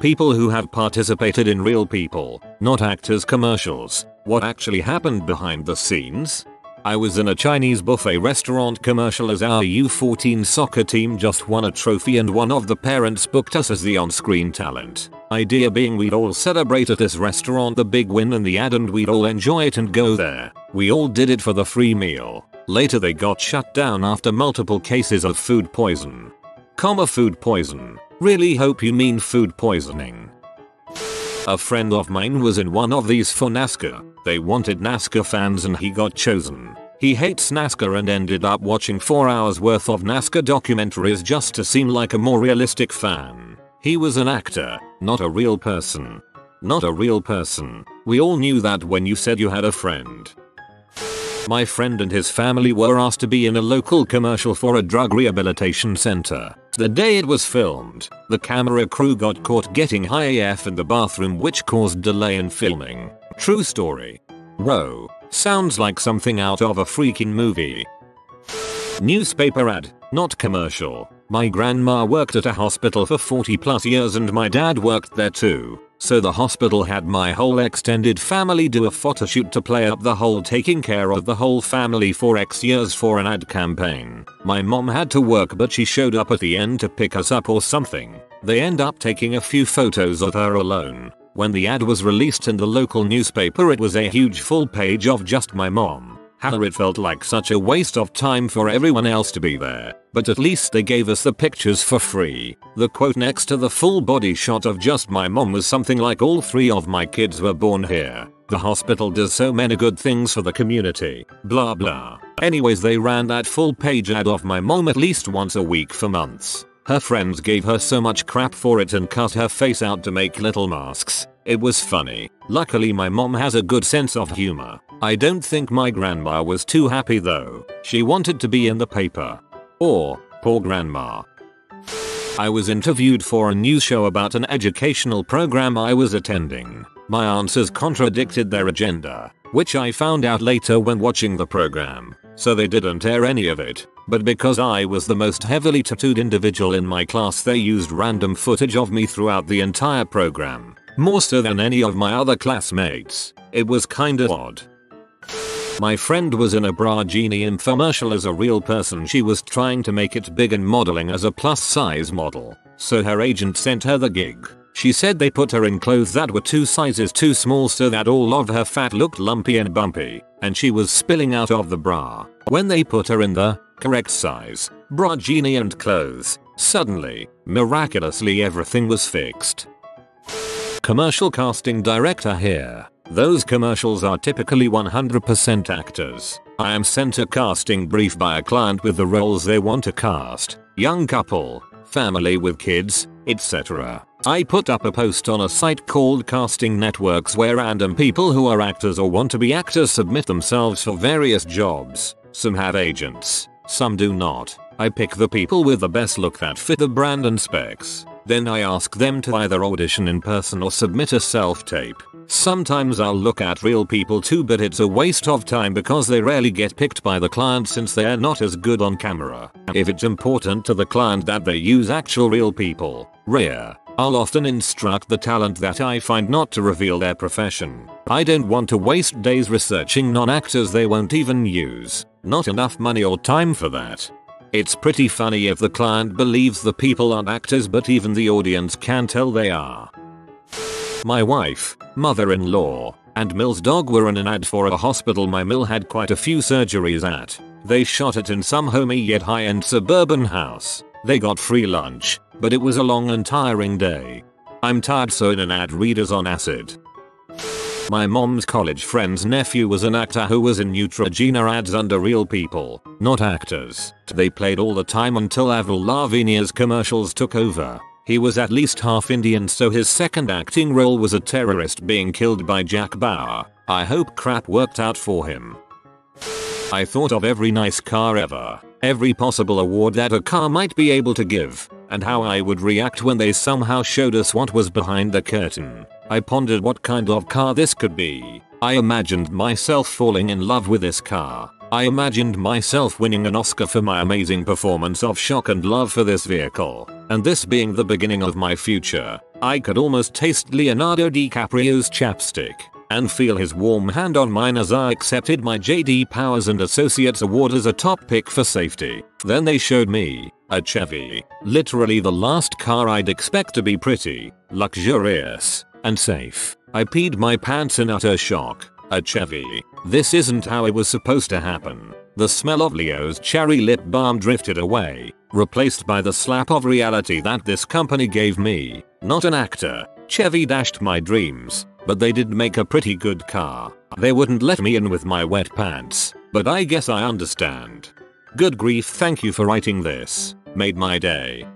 People who have participated in real people, not actors commercials. What actually happened behind the scenes? I was in a Chinese buffet restaurant commercial as our U14 soccer team just won a trophy and one of the parents booked us as the on-screen talent. Idea being we'd all celebrate at this restaurant the big win in the ad and we'd all enjoy it and go there. We all did it for the free meal. Later they got shut down after multiple cases of food poison. Food poison. Really hope you mean food poisoning. A friend of mine was in one of these for NASCAR. They wanted NASCAR fans and he got chosen. He hates NASCAR and ended up watching 4 hours worth of NASCAR documentaries just to seem like a more realistic fan. He was an actor, not a real person. Not a real person. We all knew that when you said you had a friend. My friend and his family were asked to be in a local commercial for a drug rehabilitation center. The day it was filmed, the camera crew got caught getting high AF in the bathroom, which caused delay in filming. True story. Whoa, sounds like something out of a freaking movie. Newspaper ad, not commercial. My grandma worked at a hospital for 40+ years and my dad worked there too. So the hospital had my whole extended family do a photo shoot to play up the whole taking care of the whole family for X years for an ad campaign. My mom had to work but she showed up at the end to pick us up or something. They end up taking a few photos of her alone. When the ad was released in the local newspaper it was a huge full page of just my mom. How it felt like such a waste of time for everyone else to be there, but at least they gave us the pictures for free. The quote next to the full body shot of just my mom was something like all 3 of my kids were born here. The hospital does so many good things for the community, blah blah. Anyways, they ran that full page ad of my mom at least once a week for months. Her friends gave her so much crap for it and cut her face out to make little masks. It was funny. Luckily my mom has a good sense of humor. I don't think my grandma was too happy though. She wanted to be in the paper. Or, poor grandma. I was interviewed for a news show about an educational program I was attending. My answers contradicted their agenda, which I found out later when watching the program. So they didn't air any of it. But because I was the most heavily tattooed individual in my class, they used random footage of me throughout the entire program. More so than any of my other classmates. It was kinda odd. My friend was in a Bra Genie infomercial as a real person. She was trying to make it big and modeling as a plus size model. So her agent sent her the gig. She said they put her in clothes that were 2 sizes too small so that all of her fat looked lumpy and bumpy, and she was spilling out of the bra. When they put her in the correct size Bra Genie and clothes, suddenly, miraculously everything was fixed. Commercial casting director here. Those commercials are typically 100% actors. I am sent a casting brief by a client with the roles they want to cast. Young couple, family with kids, etc. I put up a post on a site called Casting Networks where random people who are actors or want to be actors submit themselves for various jobs. Some have agents, some do not. I pick the people with the best look that fit the brand and specs. Then I ask them to either audition in person or submit a self-tape. Sometimes I'll look at real people too, but it's a waste of time because they rarely get picked by the client since they're not as good on camera. If it's important to the client that they use actual real people, I'll often instruct the talent that I find not to reveal their profession. I don't want to waste days researching non-actors they won't even use. Not enough money or time for that. It's pretty funny if the client believes the people aren't actors, but even the audience can tell they are. My wife, mother-in-law, and Mill's dog were in an ad for a hospital my Mill had quite a few surgeries at. They shot it in some homey yet high-end suburban house. They got free lunch, but it was a long and tiring day. I'm tired, so in an ad readers on acid. My mom's college friend's nephew was an actor who was in Neutrogena ads under real people, not actors. They played all the time until Avril Lavigne's commercials took over. He was at least half Indian, so his second acting role was a terrorist being killed by Jack Bauer. I hope crap worked out for him. I thought of every nice car ever, every possible award that a car might be able to give, and how I would react when they somehow showed us what was behind the curtain. I pondered what kind of car this could be. I imagined myself falling in love with this car. I imagined myself winning an Oscar for my amazing performance of shock and love for this vehicle, and this being the beginning of my future. I could almost taste Leonardo DiCaprio's chapstick and feel his warm hand on mine as I accepted my JD Powers and Associates award as a top pick for safety. Then they showed me a Chevy, literally the last car I'd expect to be pretty, luxurious, and safe. I peed my pants in utter shock. A Chevy. This isn't how it was supposed to happen. The smell of Leo's cherry lip balm drifted away, replaced by the slap of reality that this company gave me. Not an actor. Chevy dashed my dreams, but they did make a pretty good car. They wouldn't let me in with my wet pants, but I guess I understand. Good grief, thank you for writing this. Made my day.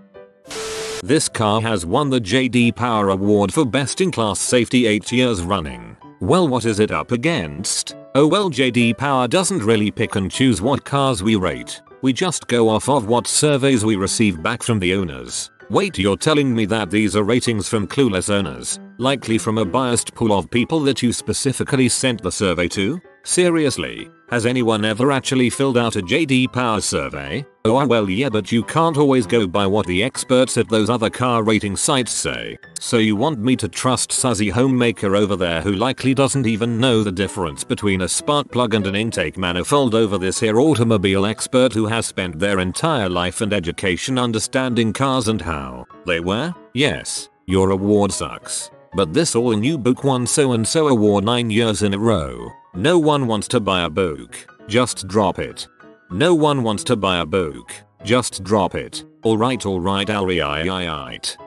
This car has won the JD Power Award for Best in Class Safety 8 years running. Well, what is it up against? Oh well, JD Power doesn't really pick and choose what cars we rate. We just go off of what surveys we receive back from the owners. Wait, you're telling me that these are ratings from clueless owners, likely from a biased pool of people that you specifically sent the survey to? Seriously, has anyone ever actually filled out a JD Power survey? Oh well, yeah, but you can't always go by what the experts at those other car rating sites say. So you want me to trust Suzzy Homemaker over there who likely doesn't even know the difference between a spark plug and an intake manifold over this here automobile expert who has spent their entire life and education understanding cars and how they were? Yes, your award sucks. But this all new book won so and so award 9 years in a row. No one wants to buy a book. Just drop it. No one wants to buy a book. Just drop it. Alright, alright.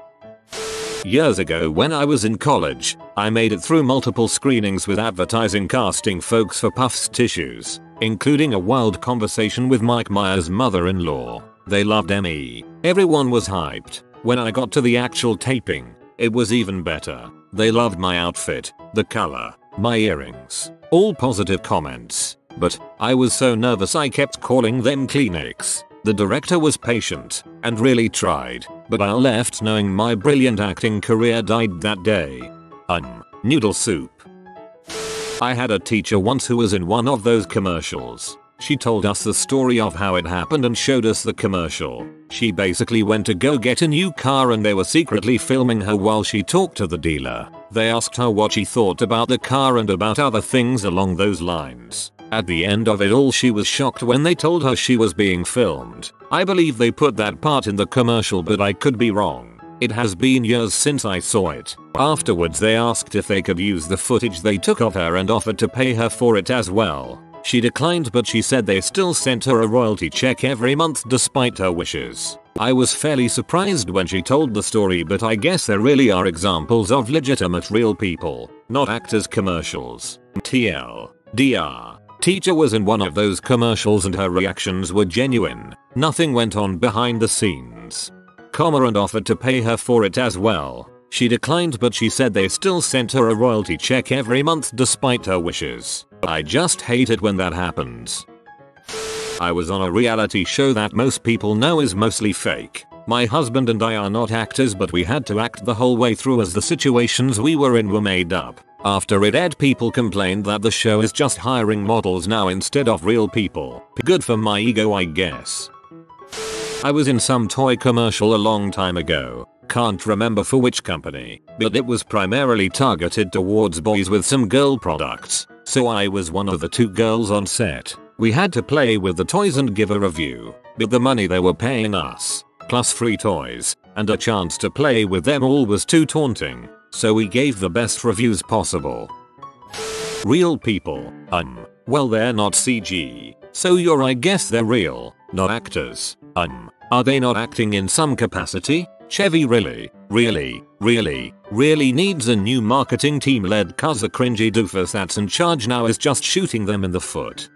Years ago when I was in college, I made it through multiple screenings with advertising casting folks for Puffs tissues, including a wild conversation with Mike Myers' mother-in-law. They loved me. Everyone was hyped. When I got to the actual taping, it was even better. They loved my outfit, the color, my earrings. All positive comments. But I was so nervous I kept calling them Kleenex. The director was patient and really tried, but I left knowing my brilliant acting career died that day. Noodle soup. I had a teacher once who was in one of those commercials. She told us the story of how it happened and showed us the commercial. She basically went to go get a new car and they were secretly filming her while she talked to the dealer. They asked her what she thought about the car and about other things along those lines. At the end of it all, she was shocked when they told her she was being filmed. I believe they put that part in the commercial, but I could be wrong. It has been years since I saw it. Afterwards they asked if they could use the footage they took of her and offered to pay her for it as well. She declined, but she said they still sent her a royalty check every month despite her wishes. I was fairly surprised when she told the story, but I guess there really are examples of legitimate real people, not actors' commercials. TLDR. Teacher was in one of those commercials and her reactions were genuine. Nothing went on behind the scenes. And offered to pay her for it as well. She declined, but she said they still sent her a royalty check every month despite her wishes. I just hate it when that happens. I was on a reality show that most people know is mostly fake. My husband and I are not actors, but we had to act the whole way through as the situations we were in were made up. After it aired, people complained that the show is just hiring models now instead of real people. Good for my ego, I guess. I was in some toy commercial a long time ago. Can't remember for which company, but it was primarily targeted towards boys with some girl products. So I was one of the 2 girls on set. We had to play with the toys and give a review, but the money they were paying us, plus free toys, and a chance to play with them all was too taunting. So we gave the best reviews possible. Real people. Well, they're not CG. So I guess they're real, not actors. Are they not acting in some capacity? Chevy really needs a new marketing team led cause the cringy doofus that's in charge now is just shooting them in the foot.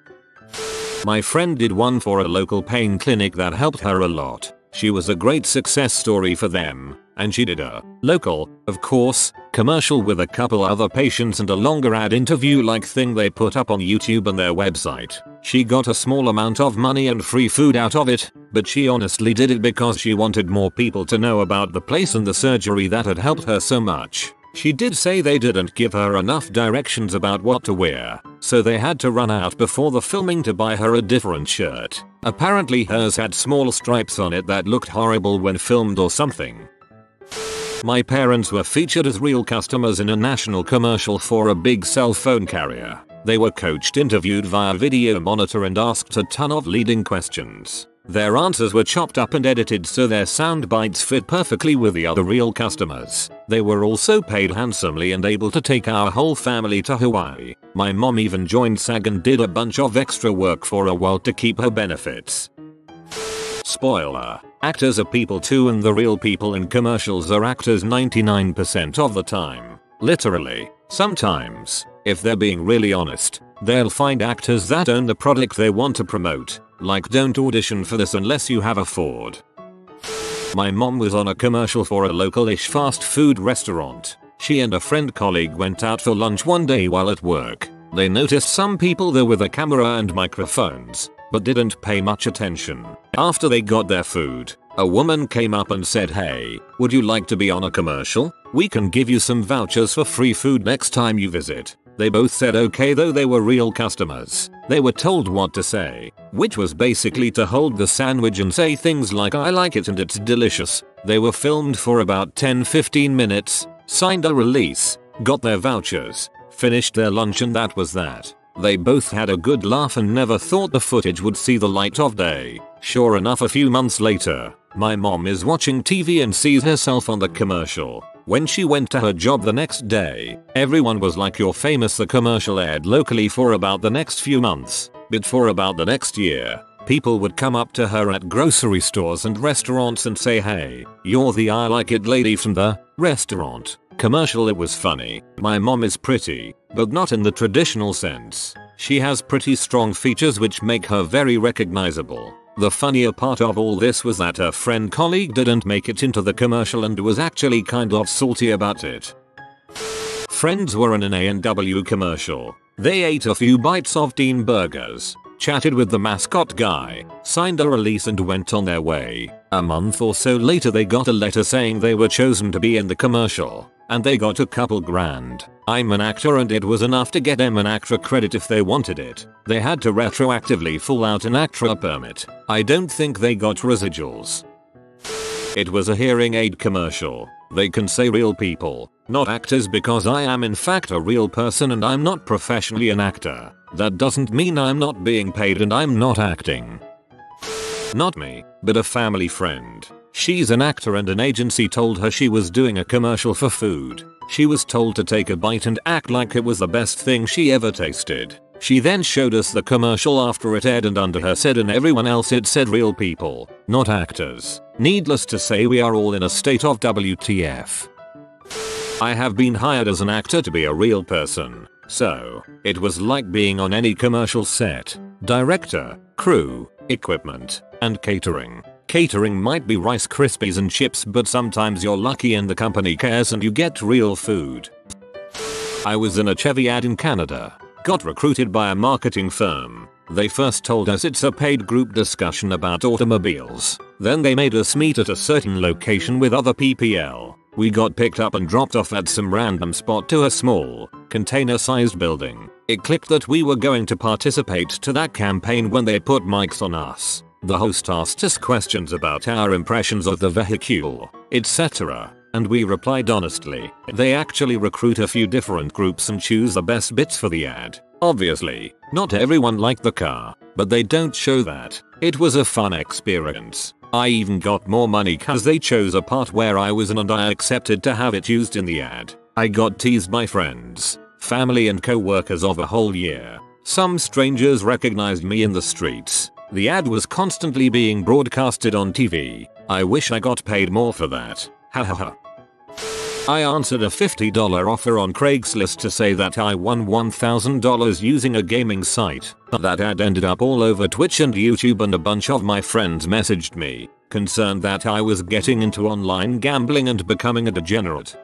My friend did one for a local pain clinic that helped her a lot. She was a great success story for them, and she did a local, of course, commercial with a couple other patients and a longer ad interview like thing they put up on YouTube and their website. She got a small amount of money and free food out of it, but she honestly did it because she wanted more people to know about the place and the surgery that had helped her so much. She did say they didn't give her enough directions about what to wear, so they had to run out before the filming to buy her a different shirt. Apparently hers had small stripes on it that looked horrible when filmed or something. My parents were featured as real customers in a national commercial for a big cell phone carrier. They were coached, interviewed via video monitor and asked a ton of leading questions. Their answers were chopped up and edited so their sound bites fit perfectly with the other real customers. They were also paid handsomely and able to take our whole family to Hawaii. My mom even joined SAG and did a bunch of extra work for a while to keep her benefits. Spoiler: actors are people too, and the real people in commercials are actors 99% of the time. Literally. Sometimes, if they're being really honest, they'll find actors that own the product they want to promote. Like, don't audition for this unless you have a Ford. My mom was on a commercial for a local-ish fast food restaurant. She and a friend colleague went out for lunch one day while at work. They noticed some people there with a camera and microphones, but didn't pay much attention. After they got their food, a woman came up and said, "Hey, would you like to be on a commercial? We can give you some vouchers for free food next time you visit." They both said okay, though they were real customers. They were told what to say, which was basically to hold the sandwich and say things like "I like it" and "it's delicious." They were filmed for about 10-15 minutes, signed a release, got their vouchers, finished their lunch, and that was that. They both had a good laugh and never thought the footage would see the light of day. Sure enough, a few months later, my mom is watching TV and sees herself on the commercial. When she went to her job the next day, everyone was like, "You're famous." The commercial aired locally for about the next few months, but for about the next year, people would come up to her at grocery stores and restaurants and say, "Hey, you're the I Like It lady from the restaurant commercial." It was funny. My mom is pretty, but not in the traditional sense. She has pretty strong features which make her very recognizable. The funnier part of all this was that her friend colleague didn't make it into the commercial and was actually kind of salty about it. Friends were in an A&W commercial. They ate a few bites of teen burgers, chatted with the mascot guy, signed a release and went on their way. A month or so later they got a letter saying they were chosen to be in the commercial, and they got a couple grand. I'm an actor and it was enough to get them an actor credit if they wanted it. They had to retroactively fill out an actor permit. I don't think they got residuals. It was a hearing aid commercial. They can say real people, not actors, because I am in fact a real person and I'm not professionally an actor. That doesn't mean I'm not being paid and I'm not acting. Not me, but a family friend. She's an actor and an agency told her she was doing a commercial for food. She was told to take a bite and act like it was the best thing she ever tasted. She then showed us the commercial after it aired and under her said and everyone else it said real people, not actors. Needless to say, we are all in a state of WTF. I have been hired as an actor to be a real person. So, it was like being on any commercial set. Director, crew, equipment, and catering. Catering might be Rice Krispies and chips, but sometimes you're lucky and the company cares and you get real food. I was in a Chevy ad in Canada. Got recruited by a marketing firm. They first told us it's a paid group discussion about automobiles. Then they made us meet at a certain location with other PPL. We got picked up and dropped off at some random spot to a small, container-sized building. It clicked that we were going to participate to that campaign when they put mics on us. The host asked us questions about our impressions of the vehicle, etc., and we replied honestly. They actually recruit a few different groups and choose the best bits for the ad. Obviously, not everyone liked the car, but they don't show that. It was a fun experience. I even got more money cause they chose a part where I was in and I accepted to have it used in the ad. I got teased by friends, family and co-workers of a whole year. Some strangers recognized me in the streets. The ad was constantly being broadcasted on TV. I wish I got paid more for that. Hahaha. I answered a $50 offer on Craigslist to say that I won $1,000 using a gaming site. That ad ended up all over Twitch and YouTube and a bunch of my friends messaged me, concerned that I was getting into online gambling and becoming a degenerate.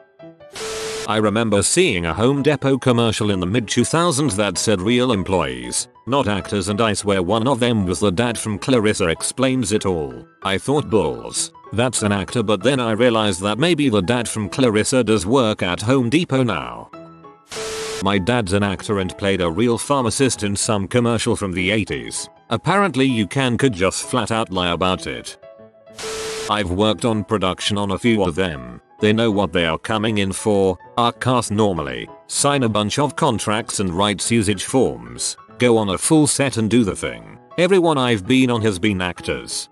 I remember seeing a Home Depot commercial in the mid-2000s that said real employees, not actors, and I swear one of them was the dad from Clarissa Explains It All. I thought, balls, that's an actor, but then I realized that maybe the dad from Clarissa does work at Home Depot now. My dad's an actor and played a real pharmacist in some commercial from the 80s. Apparently you could just flat out lie about it. I've worked on production on a few of them. They know what they are coming in for, are cast normally, sign a bunch of contracts and write usage forms, go on a full set and do the thing. Everyone I've been on has been actors.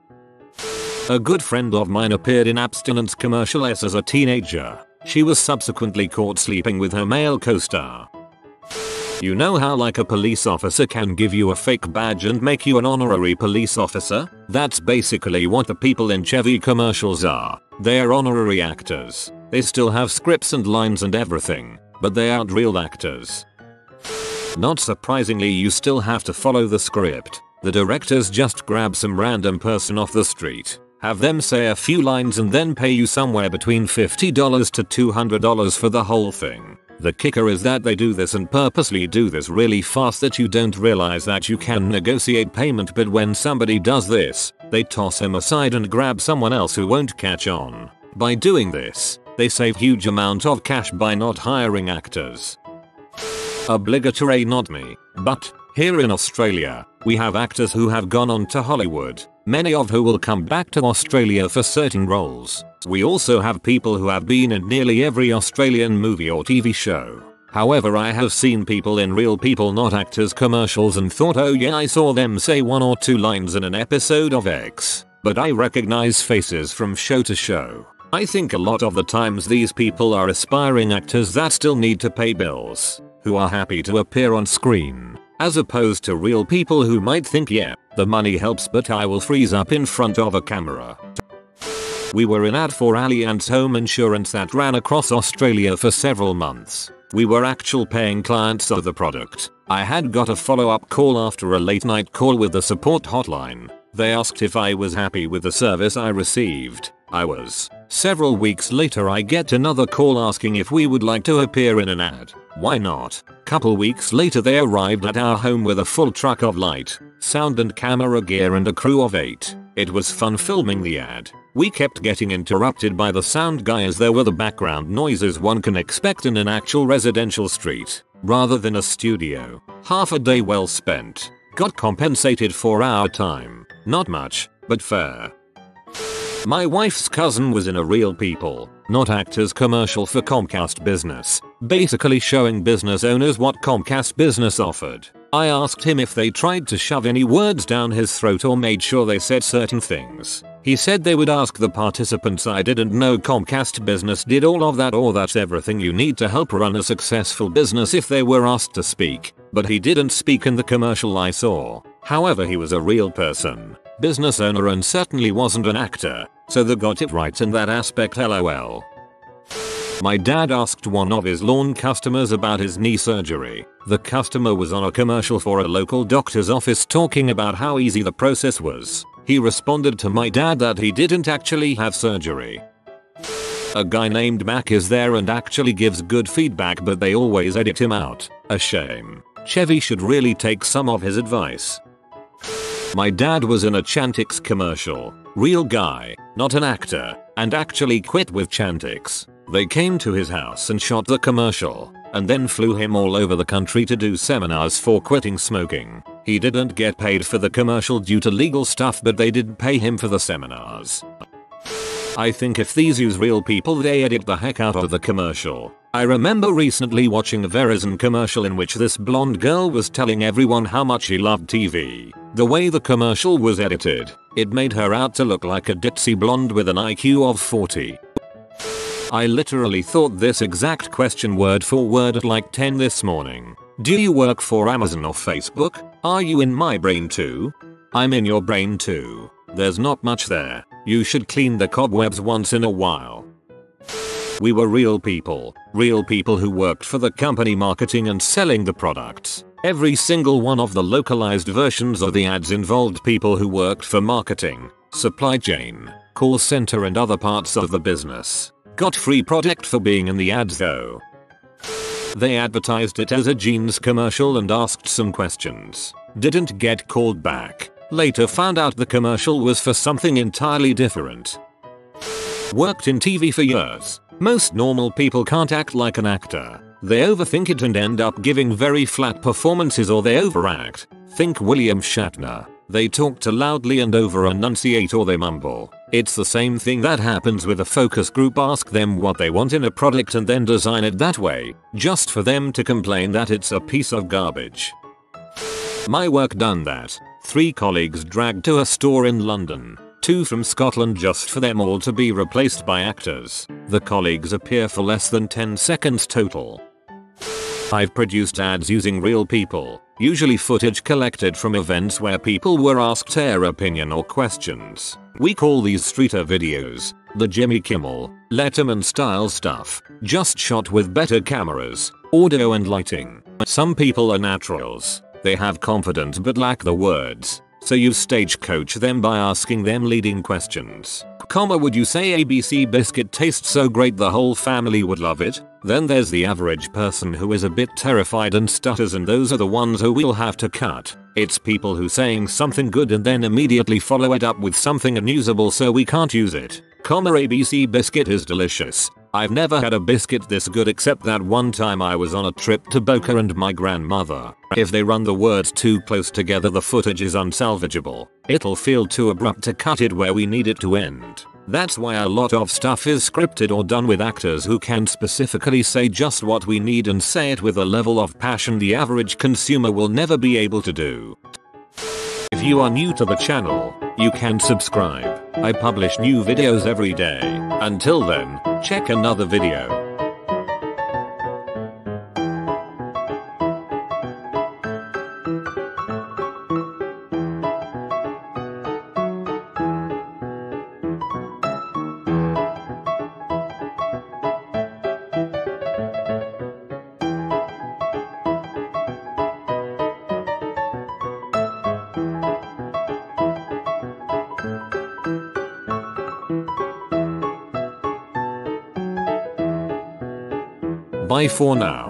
A good friend of mine appeared in abstinence commercials as a teenager. She was subsequently caught sleeping with her male co-star. You know how like a police officer can give you a fake badge and make you an honorary police officer? That's basically what the people in Chevy commercials are. They are honorary actors. They still have scripts and lines and everything, but they aren't real actors. Not surprisingly, you still have to follow the script. The directors just grab some random person off the street, have them say a few lines and then pay you somewhere between $50 to $200 for the whole thing. The kicker is that they do this and purposely do this really fast that you don't realize that you can negotiate payment, but when somebody does this, they toss him aside and grab someone else who won't catch on. By doing this, they save huge amount of cash by not hiring actors. Obligatory not me, but here in Australia, we have actors who have gone on to Hollywood, many of who will come back to Australia for certain roles. We also have people who have been in nearly every Australian movie or TV show. However, I have seen people in Real People Not Actors commercials and thought, oh yeah, I saw them say 1 or 2 lines in an episode of X. But I recognize faces from show to show. I think a lot of the times these people are aspiring actors that still need to pay bills, who are happy to appear on screen, as opposed to real people who might think, yeah, the money helps but I will freeze up in front of a camera. We were in ad for Allianz Home Insurance that ran across Australia for several months. We were actual paying clients of the product. I had got a follow-up call after a late night call with the support hotline. They asked if I was happy with the service I received. I was. Several weeks later I get another call asking if we would like to appear in an ad. Why not? Couple weeks later they arrived at our home with a full truck of light, sound and camera gear and a crew of 8. It was fun filming the ad. We kept getting interrupted by the sound guy as there were the background noises one can expect in an actual residential street, rather than a studio. Half a day well spent. Got compensated for our time. Not much, but fair. My wife's cousin was in a Real People Not Actors commercial for Comcast Business, basically showing business owners what Comcast Business offered. I asked him if they tried to shove any words down his throat or made sure they said certain things. He said they would ask the participants. I didn't know Comcast Business did all of that, or that's everything you need to help run a successful business if they were asked to speak. But he didn't speak in the commercial I saw. However, he was a real person, business owner, and certainly wasn't an actor, so they got it right in that aspect, lol. My dad asked one of his lawn customers about his knee surgery. The customer was on a commercial for a local doctor's office talking about how easy the process was. He responded to my dad that he didn't actually have surgery. A guy named Mac is there and actually gives good feedback, but they always edit him out. A shame. Chevy should really take some of his advice. My dad was in a Chantix commercial. Real guy, not an actor, and actually quit with Chantix. They came to his house and shot the commercial, and then flew him all over the country to do seminars for quitting smoking. He didn't get paid for the commercial due to legal stuff, but they did pay him for the seminars. I think if these use real people, they edit the heck out of the commercial. I remember recently watching a Verizon commercial in which this blonde girl was telling everyone how much she loved TV. The way the commercial was edited, it made her out to look like a ditzy blonde with an IQ of 40. I literally thought this exact question word for word at like 10 this morning. Do you work for Amazon or Facebook? Are you in my brain too? I'm in your brain too. There's not much there. You should clean the cobwebs once in a while. We were real people who worked for the company marketing and selling the products. Every single one of the localized versions of the ads involved people who worked for marketing, supply chain, call center and other parts of the business. Got free product for being in the ads though. They advertised it as a jeans commercial and asked some questions. Didn't get called back. Later found out the commercial was for something entirely different. Worked in TV for years. Most normal people can't act like an actor. They overthink it and end up giving very flat performances, or they overact. Think William Shatner. They talk too loudly and over enunciate, or they mumble. It's the same thing that happens with a focus group. Ask them what they want in a product and then design it that way, just for them to complain that it's a piece of garbage. My work done that. 3 colleagues dragged to a store in London, 2 from Scotland, just for them all to be replaced by actors. The colleagues appear for less than 10 seconds total. I've produced ads using real people, usually footage collected from events where people were asked their opinion or questions. We call these streeter videos, the Jimmy Kimmel, Letterman style stuff, just shot with better cameras, audio and lighting. Some people are naturals. They have confidence but lack the words, so you stagecoach them by asking them leading questions. Would you say ABC biscuit tastes so great the whole family would love it? Then there's the average person who is a bit terrified and stutters, and those are the ones who we'll have to cut. It's people who saying something good and then immediately follow it up with something unusable, so we can't use it. ABC biscuit is delicious. I've never had a biscuit this good except that one time I was on a trip to Boca and my grandmother. If they run the words too close together, the footage is unsalvageable. It'll feel too abrupt to cut it where we need it to end. That's why a lot of stuff is scripted or done with actors who can specifically say just what we need and say it with a level of passion the average consumer will never be able to do. If you are new to the channel, you can subscribe. I publish new videos every day. Until then, check another video. Bye for now.